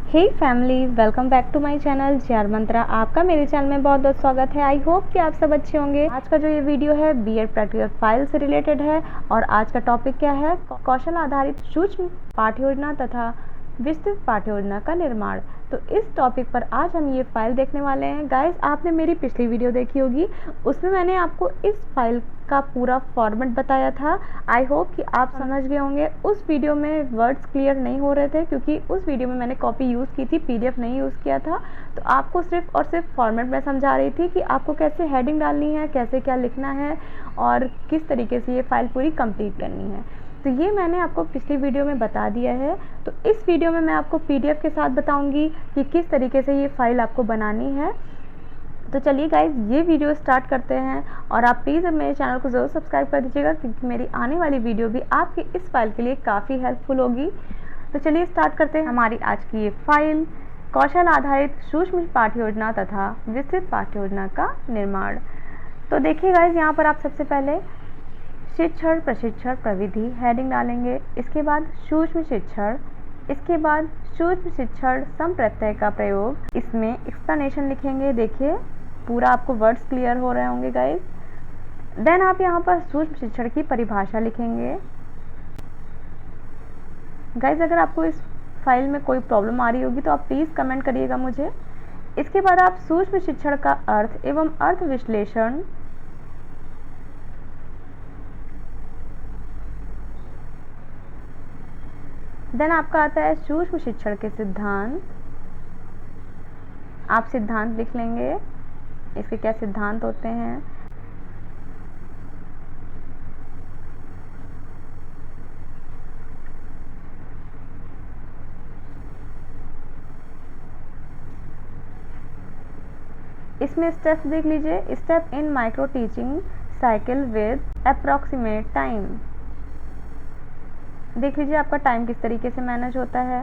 Hey family, welcome back to my channel JR. Mantra. आपका मेरे channel में बहुत बहुत स्वागत है। आई होप कि आप सब अच्छे होंगे। आज का जो ये वीडियो है बीएड प्रैक्टिकल फाइल से रिलेटेड है और आज का टॉपिक क्या है, कौशल आधारित सूक्ष्म पाठ्य योजना तथा विस्तृत पाठ्य योजना का निर्माण। तो इस टॉपिक पर आज हम ये फाइल देखने वाले हैं। गाइस, आपने मेरी पिछली वीडियो देखी होगी, उसमें मैंने आपको इस फाइल का पूरा फॉर्मेट बताया था। आई होप कि आप समझ गए होंगे। उस वीडियो में वर्ड्स क्लियर नहीं हो रहे थे क्योंकि उस वीडियो में मैंने कॉपी यूज़ की थी, पीडीएफ नहीं यूज़ किया था। तो आपको सिर्फ और सिर्फ फॉर्मेट में समझा रही थी कि आपको कैसे हेडिंग डालनी है, कैसे क्या लिखना है और किस तरीके से ये फाइल पूरी कंप्लीट करनी है। तो ये मैंने आपको पिछली वीडियो में बता दिया है। तो इस वीडियो में मैं आपको पीडीएफ के साथ बताऊंगी कि किस तरीके से ये फाइल आपको बनानी है। तो चलिए गाइज, ये वीडियो स्टार्ट करते हैं और आप प्लीज़ मेरे चैनल को ज़रूर सब्सक्राइब कर दीजिएगा क्योंकि मेरी आने वाली वीडियो भी आपकी इस फाइल के लिए काफ़ी हेल्पफुल होगी। तो चलिए स्टार्ट करते हैं हमारी आज की ये फाइल, कौशल आधारित सूक्ष्म पाठ्य योजना तथा विस्तृत पाठ्य योजना का निर्माण। तो देखिए गाइज, यहाँ पर आप सबसे पहले शिक्षण प्रशिक्षण प्रविधि हेडिंग डालेंगे, इसके बाद सूक्ष्म शिक्षण, इसके बाद सूक्ष्म शिक्षण संप्रत्यय का प्रयोग, इसमें एक्सप्लेनेशन लिखेंगे। देखिए पूरा आपको वर्ड्स क्लियर हो रहे होंगे गाइस। देन आप यहाँ पर सूक्ष्म शिक्षण की परिभाषा लिखेंगे। गाइस, अगर आपको इस फाइल में कोई प्रॉब्लम आ रही होगी तो आप प्लीज़ कमेंट करिएगा मुझे। इसके बाद आप सूक्ष्म शिक्षण का अर्थ एवं अर्थ विश्लेषण, देन आपका आता है सूक्ष्म शिक्षण के सिद्धांत। आप सिद्धांत लिख लेंगे, इसके क्या सिद्धांत होते हैं। इसमें स्टेप्स देख लीजिए। Step in micro teaching cycle with approximate time. देख लीजिए आपका टाइम किस तरीके से मैनेज होता है।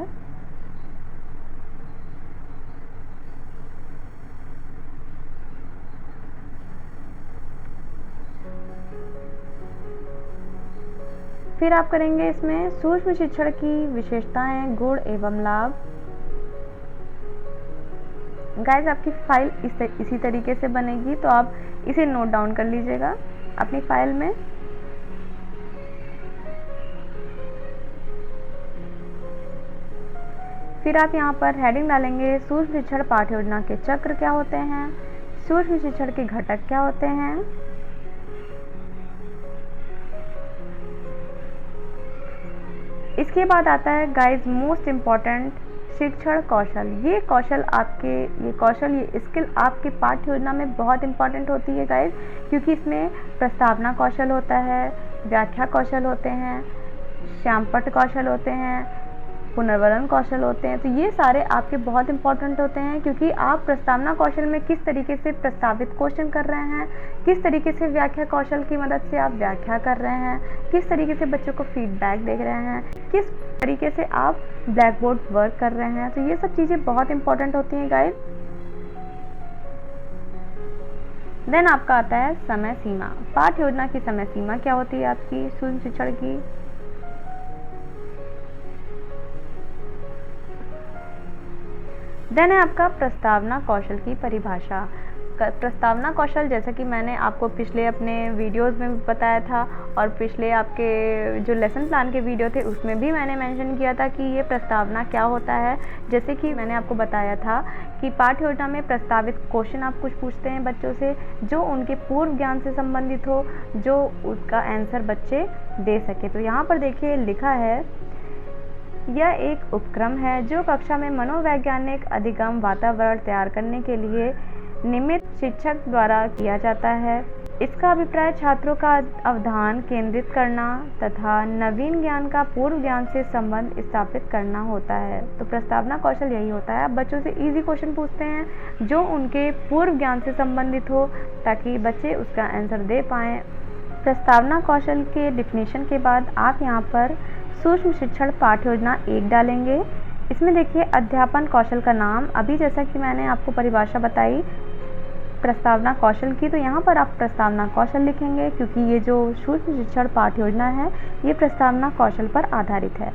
फिर आप करेंगे इसमें सूक्ष्म शिक्षण की विशेषताएं, गुण एवं लाभ। गाइस, आपकी फाइल इसी तरीके से बनेगी, तो आप इसे नोट डाउन कर लीजिएगा अपनी फाइल में। फिर आप यहाँ पर हेडिंग डालेंगे सूक्ष्म शिक्षण पाठ्य योजना के चक्र क्या होते हैं, सूक्ष्म शिक्षण के घटक क्या होते हैं। इसके बाद आता है गाइस मोस्ट इम्पॉर्टेंट शिक्षण कौशल। ये कौशल ये स्किल आपके पाठ्य योजना में बहुत इंपॉर्टेंट होती है गाइस, क्योंकि इसमें प्रस्तावना कौशल होता है, व्याख्या कौशल होते हैं, श्यामपट्ट कौशल होते हैं, पुनर्वरण कौशल होते हैं। तो ये सारे आपके बहुत इंपॉर्टेंट होते हैं क्योंकि आप प्रस्तावना कौशल में किस तरीके से प्रस्तावित क्वेश्चन कर रहे हैं, किस तरीके से व्याख्या कौशल की मदद से आप व्याख्या कर रहे हैं, किस तरीके से बच्चों को फीडबैक दे रहे हैं, किस तरीके से आप ब्लैक बोर्ड वर्क कर रहे हैं। तो ये सब चीज़ें बहुत इंपॉर्टेंट होती हैं गाइस। देन आपका आता है समय सीमा। पाठ्य योजना की समय सीमा क्या होती है आपकी सूक्ष्म शिक्षण की। देन है आपका प्रस्तावना कौशल की परिभाषा। प्रस्तावना कौशल, जैसा कि मैंने आपको पिछले अपने वीडियोस में भी बताया था और पिछले आपके जो लेसन प्लान के वीडियो थे उसमें भी मैंने मेंशन किया था कि ये प्रस्तावना क्या होता है। जैसे कि मैंने आपको बताया था कि पाठ्य योजना में प्रस्तावित क्वेश्चन आप कुछ पूछते हैं बच्चों से जो उनके पूर्व ज्ञान से संबंधित हो, जो उसका आंसर बच्चे दे सके। तो यहाँ पर देखिए लिखा है, यह एक उपक्रम है जो कक्षा में मनोवैज्ञानिक अधिगम वातावरण तैयार करने के लिए नियमित शिक्षक द्वारा किया जाता है। इसका अभिप्राय छात्रों का अवधान केंद्रित करना तथा नवीन ज्ञान का पूर्व ज्ञान से संबंध स्थापित करना होता है। तो प्रस्तावना कौशल यही होता है, आप बच्चों से इजी क्वेश्चन पूछते हैं जो उनके पूर्व ज्ञान से संबंधित हो ताकि बच्चे उसका आंसर दे पाएँ। प्रस्तावना कौशल के डिफिनीशन के बाद आप यहाँ पर सूक्ष्म शिक्षण पाठ्य योजना 1 डालेंगे। इसमें देखिए अध्यापन कौशल का नाम, अभी जैसा कि मैंने आपको परिभाषा बताई प्रस्तावना कौशल की, तो यहाँ पर आप प्रस्तावना कौशल लिखेंगे क्योंकि ये जो सूक्ष्म शिक्षण पाठ्य योजना है ये प्रस्तावना कौशल पर आधारित है।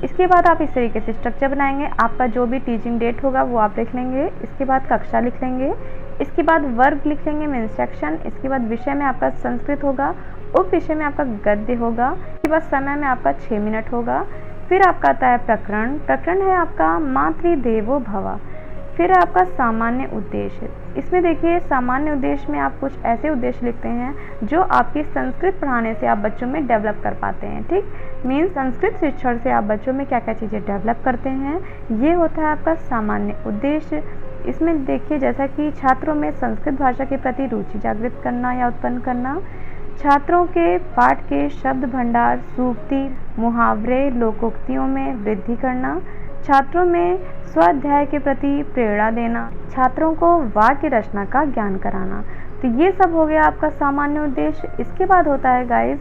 इसके बाद आप इस तरीके से स्ट्रक्चर बनाएंगे। आपका जो भी टीचिंग डेट होगा वो आप लिख लेंगे। इसके बाद कक्षा लिख लेंगे। इसके बाद वर्ग लिख लेंगे, मीन्स सेक्शन। इसके बाद विषय में आपका संस्कृत होगा, उप विषय में आपका गद्य होगा। इसके बाद समय में आपका 6 मिनट होगा। फिर आपका आता है प्रकरण। प्रकरण है आपका मातृदेवो भव। फिर आपका सामान्य उद्देश्य। इसमें देखिए सामान्य उद्देश्य में आप कुछ ऐसे उद्देश्य लिखते हैं जो आपकी संस्कृत पढ़ाने से आप बच्चों में डेवलप कर पाते हैं। ठीक, मीन्स संस्कृत शिक्षण से आप बच्चों में क्या क्या चीज़ें डेवलप करते हैं, ये होता है आपका सामान्य उद्देश्य। इसमें देखिए जैसा कि छात्रों में संस्कृत भाषा के प्रति रुचि जागृत करना या उत्पन्न करना, छात्रों के पाठ के शब्द भंडार, सूक्ति, मुहावरे, लोकोक्तियों में वृद्धि करना, छात्रों में स्वाध्याय के प्रति प्रेरणा देना, छात्रों को वाक्य रचना का ज्ञान कराना। तो ये सब हो गया आपका सामान्य उद्देश्य। इसके बाद होता है गाइस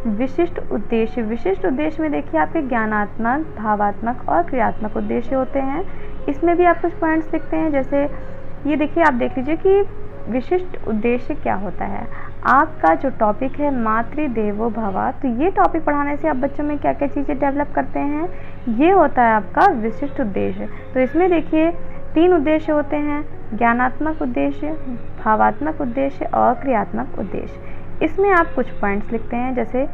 विशिष्ट उद्देश्य। विशिष्ट उद्देश्य में देखिए आपके ज्ञानात्मक, भावात्मक और क्रियात्मक उद्देश्य होते हैं। इसमें भी आप कुछ पॉइंट्स लिखते हैं। जैसे ये देखिए, आप देख लीजिए कि विशिष्ट उद्देश्य क्या होता है। आपका जो टॉपिक है मातृदेवो भव, तो ये टॉपिक पढ़ाने से आप बच्चों में क्या क्या चीज़ें डेवलप करते हैं, ये होता है आपका विशिष्ट उद्देश्य। तो इसमें देखिए 3 उद्देश्य होते हैं, ज्ञानात्मक उद्देश्य, भावात्मक उद्देश्य और क्रियात्मक उद्देश्य। इसमें आप कुछ पॉइंट्स लिखते हैं। जैसे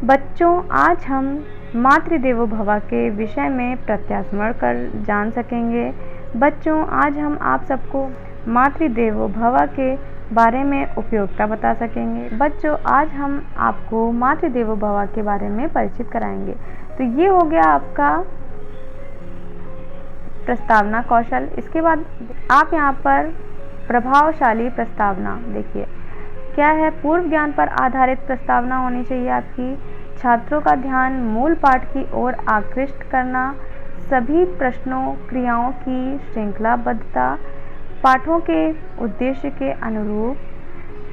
बच्चों, आज हम मातृदेवो भव के विषय में प्रत्यास्मरण कर जान सकेंगे। बच्चों, आज हम आप सबको मातृदेवो भव के बारे में उपयोगिता बता सकेंगे। बच्चों, आज हम आपको मातृदेवो भव के बारे में परिचित कराएंगे। तो ये हो गया आपका प्रस्तावना कौशल। इसके बाद आप यहाँ पर प्रभावशाली प्रस्तावना देखिए क्या है। पूर्व ज्ञान पर आधारित प्रस्तावना होनी चाहिए आपकी। छात्रों का ध्यान मूल पाठ की ओर आकृष्ट करना, सभी प्रश्नों क्रियाओं की श्रृंखलाबद्धता, पाठों के उद्देश्य के अनुरूप,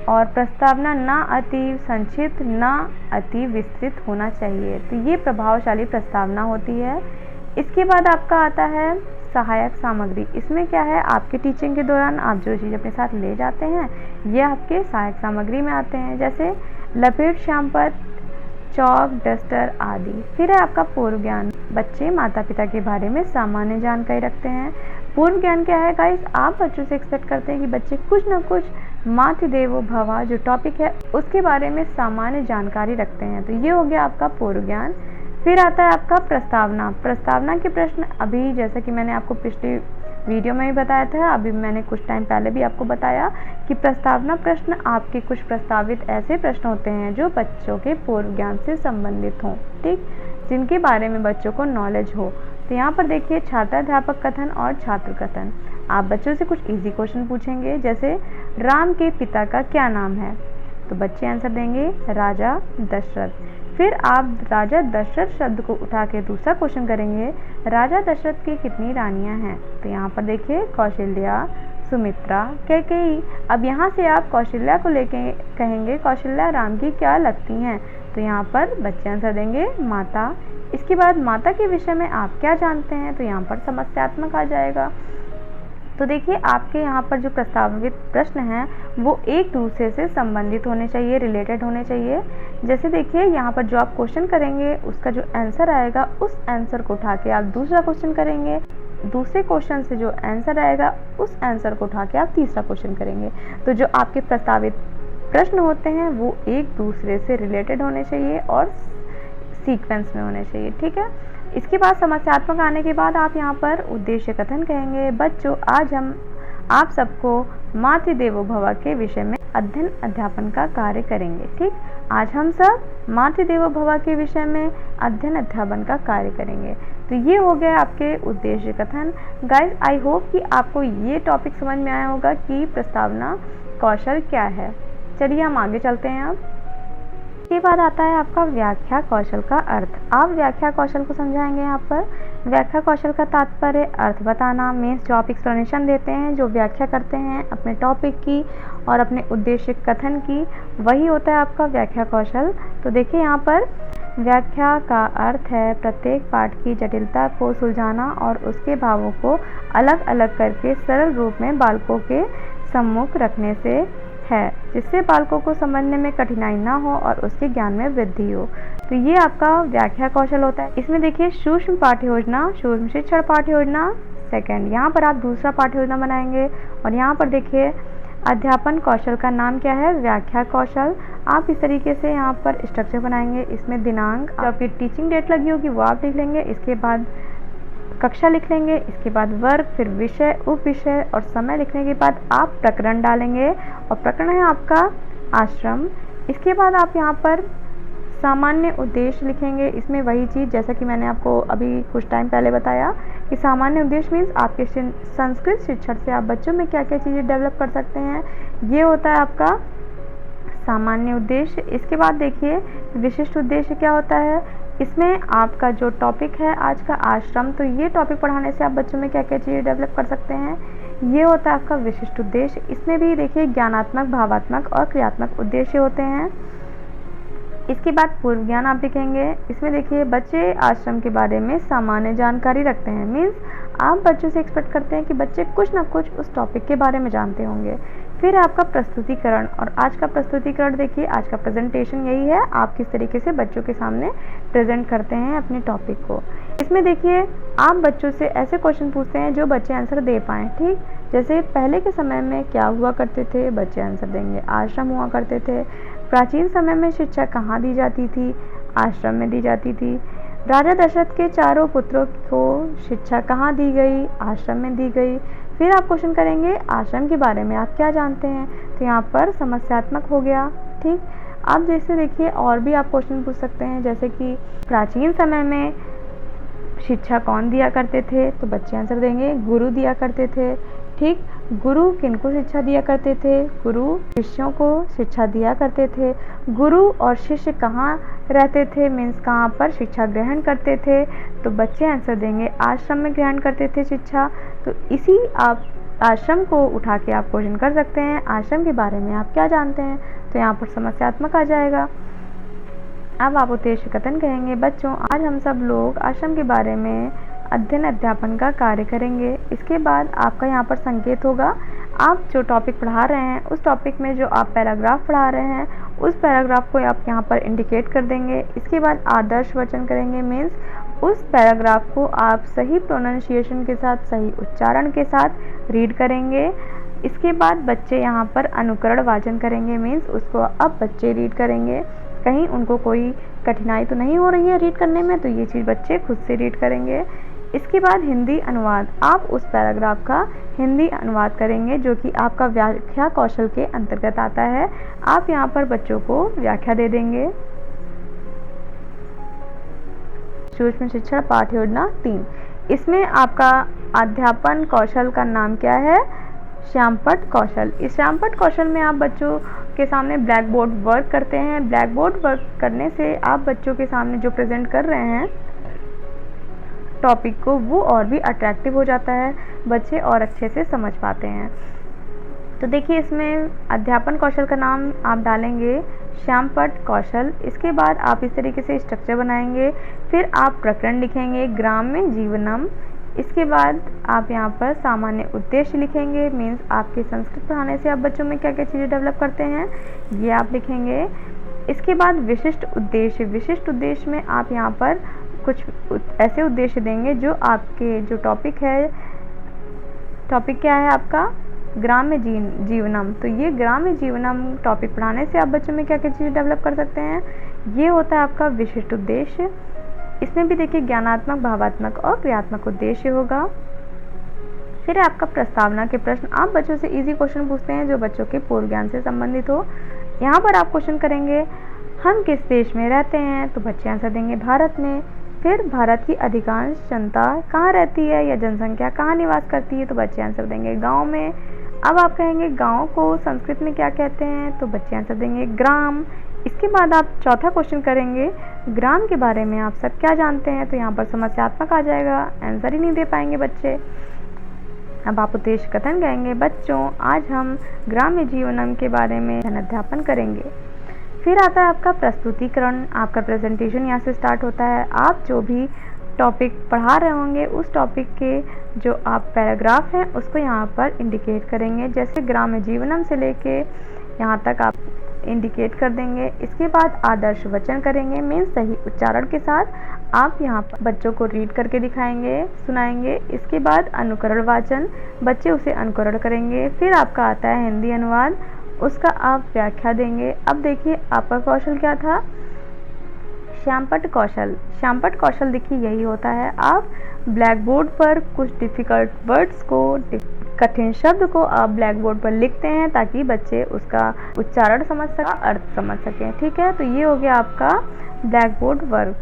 और प्रस्तावना ना अति संक्षिप्त ना अति विस्तृत होना चाहिए। तो ये प्रभावशाली प्रस्तावना होती है। इसके बाद आपका आता है सहायक सामग्री। इसमें क्या है, आपके टीचिंग के दौरान आप जो चीज़ अपने साथ ले जाते हैं ये आपके सहायक सामग्री में आते हैं। जैसे लपेट श्यामपट्ट, चौक, डस्टर आदि। फिर है आपका पूर्व ज्ञान। बच्चे माता पिता के बारे में सामान्य जानकारी रखते हैं। पूर्व ज्ञान क्या है गाइस, आप बच्चों से एक्सपेक्ट करते हैं कि बच्चे कुछ ना कुछ मातृदेवो भव जो टॉपिक है उसके बारे में सामान्य जानकारी रखते हैं। तो ये हो गया आपका पूर्व ज्ञान। फिर आता है आपका प्रस्तावना। प्रस्तावना के प्रश्न अभी जैसा कि मैंने आपको पिछली वीडियो में भी बताया था, अभी मैंने कुछ टाइम पहले भी आपको बताया कि प्रस्तावना प्रश्न आपके कुछ प्रस्तावित ऐसे प्रश्न होते हैं जो बच्चों के पूर्व ज्ञान से संबंधित हों, ठीक, जिनके बारे में बच्चों को नॉलेज हो। तो यहाँ पर देखिए छात्राध्यापक कथन और छात्र कथन। आप बच्चों से कुछ इजी क्वेश्चन पूछेंगे। जैसे राम के पिता का क्या नाम है, तो बच्चे आंसर देंगे राजा दशरथ। फिर आप राजा दशरथ शब्द को उठा के दूसरा क्वेश्चन करेंगे, राजा दशरथ की कितनी रानियां हैं। तो यहाँ पर देखिए कौशल्या, सुमित्रा, कैकेयी। अब यहाँ से आप कौशल्या को लेके कहेंगे कौशल्या राम की क्या लगती हैं, तो यहाँ पर बच्चे आंसर देंगे माता। इसके बाद माता के विषय में आप क्या जानते हैं, तो यहाँ पर समस्यात्मक आ जाएगा। तो देखिए आपके यहाँ पर जो प्रस्तावित प्रश्न हैं वो एक दूसरे से संबंधित होने चाहिए, रिलेटेड होने चाहिए। जैसे देखिए यहाँ पर जो आप क्वेश्चन करेंगे उसका जो आंसर आएगा उस आंसर को उठा के आप दूसरा क्वेश्चन करेंगे, दूसरे क्वेश्चन से जो आंसर आएगा उस आंसर को उठा के आप तीसरा क्वेश्चन करेंगे। तो जो आपके प्रस्तावित प्रश्न होते हैं वो एक दूसरे से रिलेटेड होने चाहिए और सीक्वेंस में होने चाहिए, ठीक है। इसके बाद समस्यात्मक आने के बाद आप यहाँ पर उद्देश्य कथन कहेंगे, बच्चों आज हम आप सबको मातृदेवो भव के विषय में अध्ययन अध्यापन का कार्य करेंगे, ठीक। आज हम सब मातृदेवो भव के विषय में अध्ययन अध्यापन का कार्य करेंगे। तो ये हो गया आपके उद्देश्य कथन। गाइज आई होप कि आपको ये टॉपिक समझ में आया होगा कि प्रस्तावना कौशल क्या है। चलिए हम आगे चलते हैं। अब इसके बाद आता है आपका व्याख्या कौशल का अर्थ। आप व्याख्या कौशल को समझाएंगे। यहाँ पर व्याख्या कौशल का तात्पर्य अर्थ बताना, मीन्स जो आप एक्सप्लेनेशन देते हैं, जो व्याख्या करते हैं अपने टॉपिक की और अपने उद्देश्य कथन की, वही होता है आपका व्याख्या कौशल। तो देखिए यहाँ पर व्याख्या का अर्थ है प्रत्येक पाठ की जटिलता को सुलझाना और उसके भावों को अलग अलग करके सरल रूप में बालकों के सम्मुख रखने से है, जिससे बालकों को समझने में कठिनाई ना हो और उसके ज्ञान में वृद्धि हो। तो ये आपका व्याख्या कौशल होता है। इसमें देखिए सूक्ष्म पाठ्य योजना, सूक्ष्म शिक्षण पाठ्य योजना सेकंड, यहाँ पर आप दूसरा पाठ्य योजना बनाएंगे। और यहाँ पर देखिए अध्यापन कौशल का नाम क्या है, व्याख्या कौशल। आप इस तरीके से यहाँ पर स्ट्रक्चर बनाएंगे। इसमें दिनांक, जो आपकी टीचिंग डेट लगी होगी वो आप लिख लेंगे, इसके बाद कक्षा लिख लेंगे, इसके बाद वर्ग, फिर विषय, उप विषय और समय लिखने के बाद आप प्रकरण डालेंगे। और प्रकरण है आपका आश्रम। इसके बाद आप यहाँ पर सामान्य उद्देश्य लिखेंगे। इसमें वही चीज़ जैसा कि मैंने आपको अभी कुछ टाइम पहले बताया कि सामान्य उद्देश्य मीन्स आपके संस्कृत शिक्षण से आप बच्चों में क्या क्या चीज़ें डेवलप कर सकते हैं, ये होता है आपका सामान्य उद्देश्य। इसके बाद देखिए विशिष्ट उद्देश्य क्या होता है। इसमें आपका जो टॉपिक है आज का आश्रम, तो ये टॉपिक पढ़ाने से आप बच्चों में क्या क्या चीज़ें डेवलप कर सकते हैं, ये होता है आपका विशिष्ट उद्देश्य। इसमें भी देखिए ज्ञानात्मक, भावात्मक और क्रियात्मक उद्देश्य होते हैं। इसके बाद पूर्व ज्ञान आप लिखेंगे। इसमें देखिए बच्चे आश्रम के बारे में सामान्य जानकारी रखते हैं, मीन्स आप बच्चों से एक्सपेक्ट करते हैं कि बच्चे कुछ ना कुछ उस टॉपिक के बारे में जानते होंगे। फिर आपका प्रस्तुतिकरण, और आज का प्रस्तुतिकरण देखिए, आज का प्रेजेंटेशन यही है, आप किस तरीके से बच्चों के सामने प्रेजेंट करते हैं अपने टॉपिक को। इसमें देखिए आप बच्चों से ऐसे क्वेश्चन पूछते हैं जो बच्चे आंसर दे पाएँ, ठीक। जैसे पहले के समय में क्या हुआ करते थे, बच्चे आंसर देंगे, आश्रम हुआ करते थे। प्राचीन समय में शिक्षा कहाँ दी जाती थी, आश्रम में दी जाती थी। राजा दशरथ के चारों पुत्रों को शिक्षा कहाँ दी गई, आश्रम में दी गई। फिर आप क्वेश्चन करेंगे आश्रम के बारे में आप क्या जानते हैं, तो यहाँ पर समस्यात्मक हो गया, ठीक। आप जैसे देखिए और भी आप क्वेश्चन पूछ सकते हैं, जैसे कि प्राचीन समय में शिक्षा कौन दिया करते थे, तो बच्चे आंसर देंगे गुरु दिया करते थे, ठीक। गुरु किनको शिक्षा दिया करते थे, गुरु शिष्यों को शिक्षा दिया करते थे। गुरु और शिष्य कहाँ रहते थे, मीन्स कहाँ पर शिक्षा ग्रहण करते थे, तो बच्चे आंसर देंगे आश्रम में ग्रहण करते थे शिक्षा। तो इसी आप आश्रम को उठा के आप क्वेश्चन कर सकते हैं, आश्रम के बारे में आप क्या जानते हैं, तो यहाँ पर समस्यात्मक आ जाएगा। अब आप उद्देश्य कथन कहेंगे, बच्चों आज हम सब लोग आश्रम के बारे में अध्ययन अध्यापन का कार्य करेंगे। इसके बाद आपका यहाँ पर संकेत होगा, आप जो टॉपिक पढ़ा रहे हैं उस टॉपिक में जो आप पैराग्राफ पढ़ा रहे हैं उस पैराग्राफ को आप यहाँ पर इंडिकेट कर देंगे। इसके बाद आदर्श वचन करेंगे, मीन्स उस पैराग्राफ को आप सही प्रोनाउंसिएशन के साथ, सही उच्चारण के साथ रीड करेंगे। इसके बाद बच्चे यहाँ पर अनुकरण वाचन करेंगे, मीन्स उसको अब बच्चे रीड करेंगे। कहीं उनको कोई कठिनाई तो नहीं हो रही है रीड करने में, तो ये चीज़ बच्चे खुद से रीड करेंगे। इसके बाद हिंदी अनुवाद, आप उस पैराग्राफ का हिंदी अनुवाद करेंगे जो कि आपका व्याख्या कौशल के अंतर्गत आता है। आप यहाँ पर बच्चों को व्याख्या दे देंगे। सूक्ष्म शिक्षण पाठ्य योजना 3, इसमें आपका अध्यापन कौशल का नाम क्या है, श्यामपट्ट कौशल। इस श्यामपट्ट कौशल में आप बच्चों के सामने ब्लैक बोर्ड वर्क करते हैं। ब्लैक बोर्ड वर्क करने से आप बच्चों के सामने जो प्रेजेंट कर रहे हैं टॉपिक को, वो और भी अट्रैक्टिव हो जाता है, बच्चे और अच्छे से समझ पाते हैं। तो देखिए इसमें अध्यापन कौशल का नाम आप डालेंगे श्यामपट्ट कौशल। इसके बाद आप इस तरीके से स्ट्रक्चर बनाएंगे। फिर आप प्रकरण लिखेंगे ग्राम्य जीवनम। इसके बाद आप यहाँ पर सामान्य उद्देश्य लिखेंगे, मीन्स आपके संस्कृत पढ़ाने से आप बच्चों में क्या क्या चीज़ें डेवलप करते हैं, ये आप लिखेंगे। इसके बाद विशिष्ट उद्देश्य, विशिष्ट उद्देश्य में आप यहाँ पर कुछ ऐसे उद्देश्य देंगे जो आपके जो टॉपिक है, टॉपिक क्या है आपका ग्राम्य जीवनम, तो ये ग्राम्य जीवनम टॉपिक पढ़ाने से आप बच्चों में क्या क्या चीज़ें डेवलप कर सकते हैं, ये होता है आपका विशिष्ट उद्देश्य। इसमें भी देखिए ज्ञानात्मक, भावात्मक और क्रियात्मक उद्देश्य होगा। फिर आपका प्रस्तावना के प्रश्न, आप बच्चों से इजी क्वेश्चन पूछते हैं जो बच्चों के पूर्व ज्ञान से संबंधित हो। यहाँ पर आप क्वेश्चन करेंगे हम किस देश में रहते हैं, तो बच्चे आंसर देंगे भारत में। फिर भारत की अधिकांश जनता कहाँ रहती है या जनसंख्या कहाँ निवास करती है, तो बच्चे आंसर देंगे गाँव में। अब आप कहेंगे गाँव को संस्कृत में क्या कहते हैं, तो बच्चे आंसर देंगे ग्राम। इसके बाद आप चौथा क्वेश्चन करेंगे ग्राम के बारे में आप सब क्या जानते हैं, तो यहाँ पर समस्यात्मक आ जाएगा, आंसर ही नहीं दे पाएंगे बच्चे। अब आप उद्देश्य कथन कहेंगे, बच्चों आज हम ग्राम्य जीवनम के बारे में अध्यापन करेंगे। फिर आता है आपका प्रस्तुतिकरण, आपका प्रेजेंटेशन यहाँ से स्टार्ट होता है। आप जो भी टॉपिक पढ़ा रहे होंगे उस टॉपिक के जो आप पैराग्राफ हैं उसको यहाँ पर इंडिकेट करेंगे, जैसे ग्राम्य जीवनम से लेके यहाँ तक आप इंडिकेट कर देंगे। इसके बाद आदर्श वचन करेंगे, मीन्स सही उच्चारण के साथ आप यहाँ पर बच्चों को रीड करके दिखाएंगे, सुनाएंगे। इसके बाद अनुकरण वाचन, बच्चे उसे अनुकरण करेंगे। फिर आपका आता है हिंदी अनुवाद, उसका आप व्याख्या देंगे। अब देखिए आपका कौशल क्या था, श्यामपट्ट कौशल। श्यामपट्ट कौशल देखिए यही होता है, आप ब्लैक बोर्ड पर कुछ डिफ़िकल्ट वर्ड्स को, कठिन शब्द को आप ब्लैक बोर्ड पर लिखते हैं ताकि बच्चे उसका उच्चारण समझ सकें, अर्थ समझ सकें। ठीक है, तो ये हो गया आपका ब्लैक बोर्ड वर्क।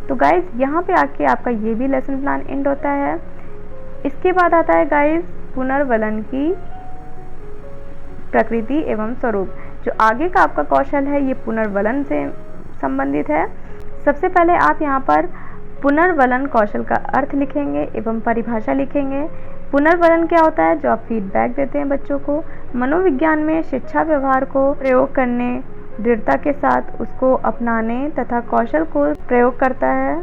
तो गाइज यहाँ पे आके आपका ये भी लेसन प्लान एंड होता है। इसके बाद आता है गाइज पुनर्वलन की प्रकृति एवं स्वरूप। जो आगे का आपका कौशल है ये पुनर्वलन से संबंधित है। सबसे पहले आप यहाँ पर पुनर्वलन कौशल का अर्थ लिखेंगे एवं परिभाषा लिखेंगे। पुनर्वलन क्या होता है, जो आप फीडबैक देते हैं बच्चों को। मनोविज्ञान में शिक्षा व्यवहार को प्रयोग करने, दृढ़ता के साथ उसको अपनाने तथा कौशल को प्रयोग करता है।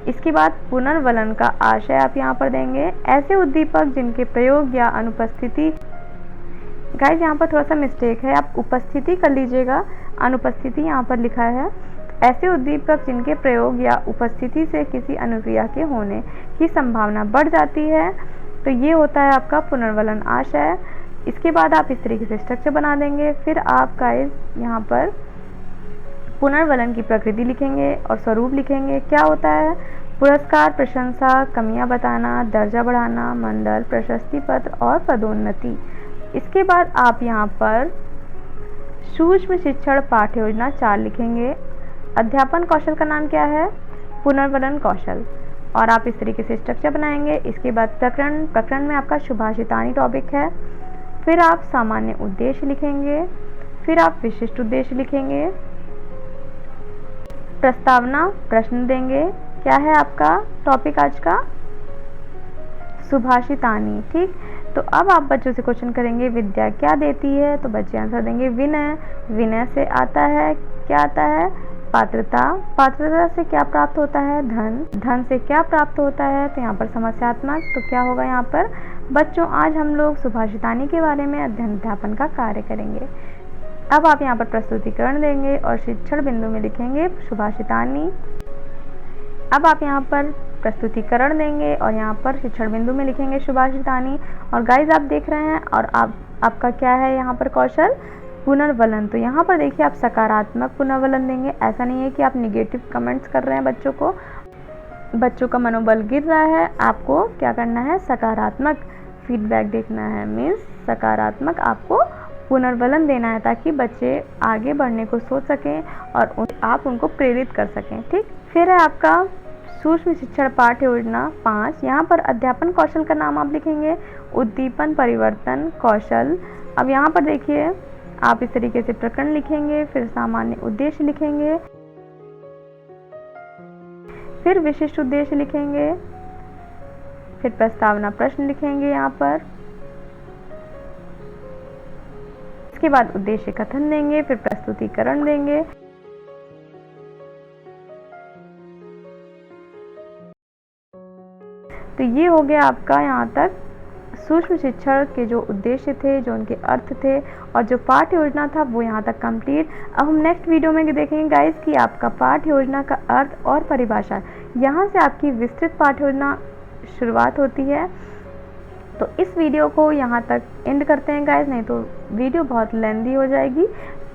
इसके बाद पुनर्वलन का आशय आप यहाँ पर देंगे, ऐसे उद्दीपक जिनके प्रयोग या अनुपस्थिति। गाइज यहाँ पर थोड़ा सा मिस्टेक है, आप उपस्थिति कर लीजिएगा, अनुपस्थिति यहाँ पर लिखा है। ऐसे उद्दीपक जिनके प्रयोग या उपस्थिति से किसी अनुक्रिया के होने की संभावना बढ़ जाती है, तो ये होता है आपका पुनर्वलन आशय। इसके बाद आप इस तरीके से स्ट्रक्चर बना देंगे। फिर आप गाइज यहाँ पर पुनर्वलन की प्रकृति लिखेंगे और स्वरूप लिखेंगे। क्या होता है, पुरस्कार, प्रशंसा, कमियां बताना, दर्जा बढ़ाना, मंडल, प्रशस्ति पत्र और पदोन्नति। इसके बाद आप यहाँ पर सूक्ष्म शिक्षण पाठ्य योजना 4 लिखेंगे। अध्यापन कौशल का नाम क्या है, पुनर्वलन कौशल। और आप इस तरीके से स्ट्रक्चर बनाएंगे। इसके बाद प्रकरण में आपका सुभाषितानी टॉपिक है। फिर आप सामान्य उद्देश्य लिखेंगे। फिर आप विशिष्ट उद्देश्य लिखेंगे। प्रस्तावना प्रश्न देंगे। क्या है आपका टॉपिक आज का, सुभाषितानी। ठीक, तो अब आप बच्चों से क्वेश्चन करेंगे विद्या क्या देती है, तो बच्चे आंसर देंगे विनय। विनय से आता है, क्या आता है, पात्रता। पात्रता से क्या प्राप्त होता है, धन। धन से क्या प्राप्त होता है, तो यहाँ पर समस्यात्मक। तो क्या होगा यहाँ पर, बच्चों आज हम लोग सुभाषितानी के बारे में अध्ययन अध्यापन का कार्य करेंगे। अब आप यहाँ पर प्रस्तुतिकरण देंगे और शिक्षण बिंदु में लिखेंगे सुभाषितानी। अब आप यहाँ पर प्रस्तुतिकरण देंगे और यहाँ पर शिक्षण बिंदु में लिखेंगे सुभाषितानी। और गाइज आप देख रहे हैं, और आपका क्या है यहाँ पर कौशल, पुनर्वलन। तो यहाँ पर देखिए आप सकारात्मक पुनर्वलन देंगे। ऐसा नहीं है कि आप निगेटिव कमेंट्स कर रहे हैं बच्चों को, बच्चों का मनोबल गिर रहा है। आपको क्या करना है, सकारात्मक फीडबैक देखना है, मीन्स सकारात्मक आपको पुनर्वलन देना है ताकि बच्चे आगे बढ़ने को सोच सकें और आप उनको प्रेरित कर सकें। ठीक, फिर है आपका सूक्ष्म शिक्षण पाठ्य योजना 5। यहाँ पर अध्यापन कौशल का नाम आप लिखेंगे, उद्दीपन परिवर्तन कौशल। अब यहाँ पर देखिए आप इस तरीके से प्रकरण लिखेंगे, फिर सामान्य उद्देश्य लिखेंगे, फिर विशिष्ट उद्देश्य लिखेंगे, फिर प्रस्तावना प्रश्न लिखेंगे यहाँ पर। इसके बाद उद्देश्य कथन देंगे, फिर प्रस्तुतिकरण देंगे। तो ये हो गया आपका यहाँ तक सूक्ष्म शिक्षण के जो उद्देश्य थे, जो उनके अर्थ थे और जो पाठ्य योजना था वो यहाँ तक कंप्लीट। अब हम नेक्स्ट वीडियो में देखेंगे गाइस कि आपका पाठ्य योजना का अर्थ और परिभाषा, यहाँ से आपकी विस्तृत पाठ्य योजना शुरुआत होती है। तो इस वीडियो को यहाँ तक एंड करते हैं गाइस, नहीं तो वीडियो बहुत लेंदी हो जाएगी।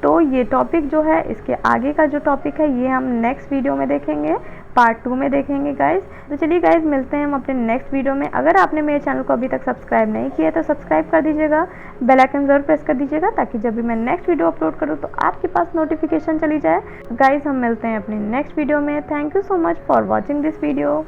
तो ये टॉपिक जो है, इसके आगे का जो टॉपिक है ये हम नेक्स्ट वीडियो में देखेंगे, पार्ट 2 में देखेंगे गाइस। तो चलिए गाइस मिलते हैं हम अपने नेक्स्ट वीडियो में। अगर आपने मेरे चैनल को अभी तक सब्सक्राइब नहीं किया तो सब्सक्राइब कर दीजिएगा, बेल आइकन जरूर प्रेस कर दीजिएगा ताकि जब भी मैं नेक्स्ट वीडियो अपलोड करूँ तो आपके पास नोटिफिकेशन चली जाए। गाइस हम मिलते हैं अपने नेक्स्ट वीडियो में। Thank you so much for watching this video.